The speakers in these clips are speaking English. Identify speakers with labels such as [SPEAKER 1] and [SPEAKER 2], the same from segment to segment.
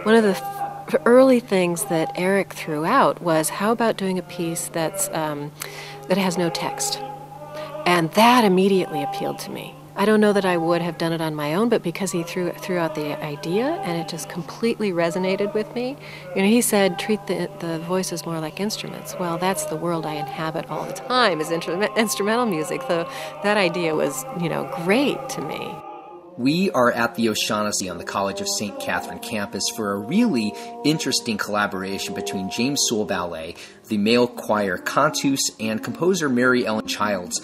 [SPEAKER 1] one of the early things that Eric threw out was, how about doing a piece that's, that has no text? And that immediately appealed to me. I don't know that I would have done it on my own, but because he threw out the idea and it just completely resonated with me. You know, he said, treat the voices more like instruments. Well, that's the world I inhabit all the time, is instrumental music. So that idea was, you know, great to me.
[SPEAKER 2] We are at the Shaughnessy on the College of St. Catherine campus for a really interesting collaboration between James Sewell Ballet, the male choir Cantus, and composer Mary Ellen Childs.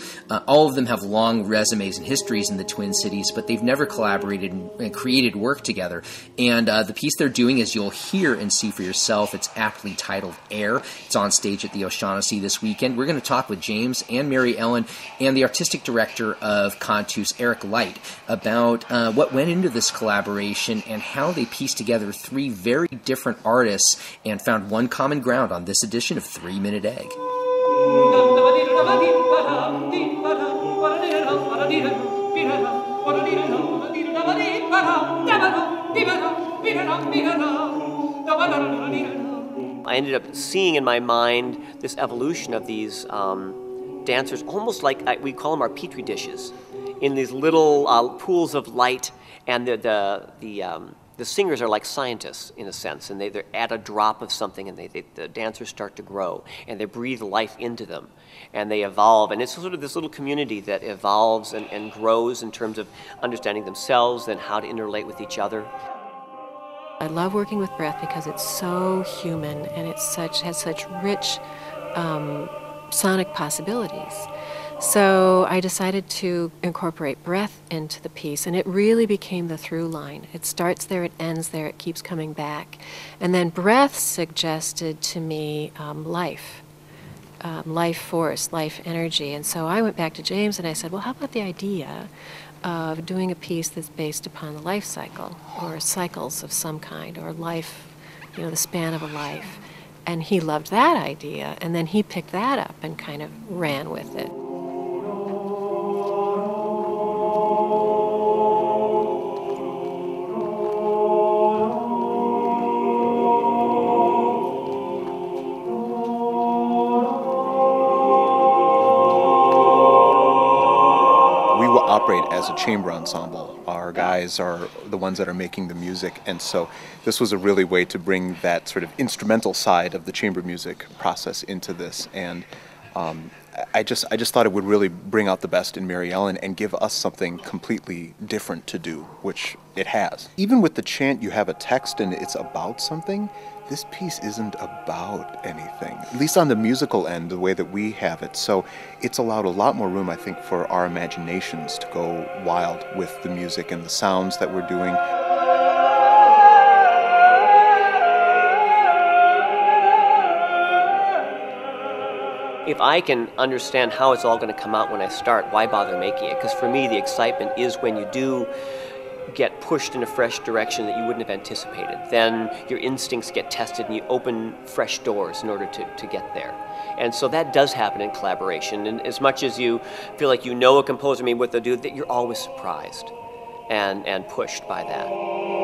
[SPEAKER 2] All of them have long resumes and histories in the Twin Cities, but they've never collaborated and created work together. And the piece they're doing, as you'll hear and see for yourself, it's aptly titled Air. It's on stage at the Shaughnessy this weekend. We're going to talk with James and Mary Ellen and the artistic director of Cantus, Eric Lichte, about what went into this collaboration and how they pieced together three very different artists and found one common ground on this edition of 3-Minute Egg.
[SPEAKER 3] I ended up seeing in my mind this evolution of these dancers, almost like we call them our petri dishes, in these little pools of light, and the singers are like scientists in a sense, and they're at a drop of something, and the dancers start to grow, and they breathe life into them, and they evolve, and it's sort of this little community that evolves and grows in terms of understanding themselves and how to interrelate with each other.
[SPEAKER 1] I love working with breath because it's so human, and has such rich sonic possibilities. So I decided to incorporate breath into the piece, and it really became the through line. It starts there, it ends there, it keeps coming back. And then breath suggested to me life force, life energy. And so I went back to James and I said, well, how about the idea of doing a piece that's based upon the life cycle, or cycles of some kind, or life, you know, the span of a life. And he loved that idea, and then he picked that up and kind of ran with it.
[SPEAKER 4] Operate as a chamber ensemble. Our guys are the ones that are making the music, and so this was a really way to bring that sort of instrumental side of the chamber music process into this. And I just thought it would really bring out the best in Mary Ellen and give us something completely different to do, which it has. Even with the chant, you have a text and it's about something. This piece isn't about anything, at least on the musical end, the way that we have it. So it's allowed a lot more room, I think, for our imaginations to go wild with the music and the sounds that we're doing.
[SPEAKER 3] If I can understand how it's all going to come out when I start, why bother making it? Because for me, the excitement is when you do get pushed in a fresh direction that you wouldn't have anticipated. Then your instincts get tested and you open fresh doors in order to get there. And so that does happen in collaboration. And as much as you feel like you know a composer, maybe what they'll do, that you're always surprised and pushed by that.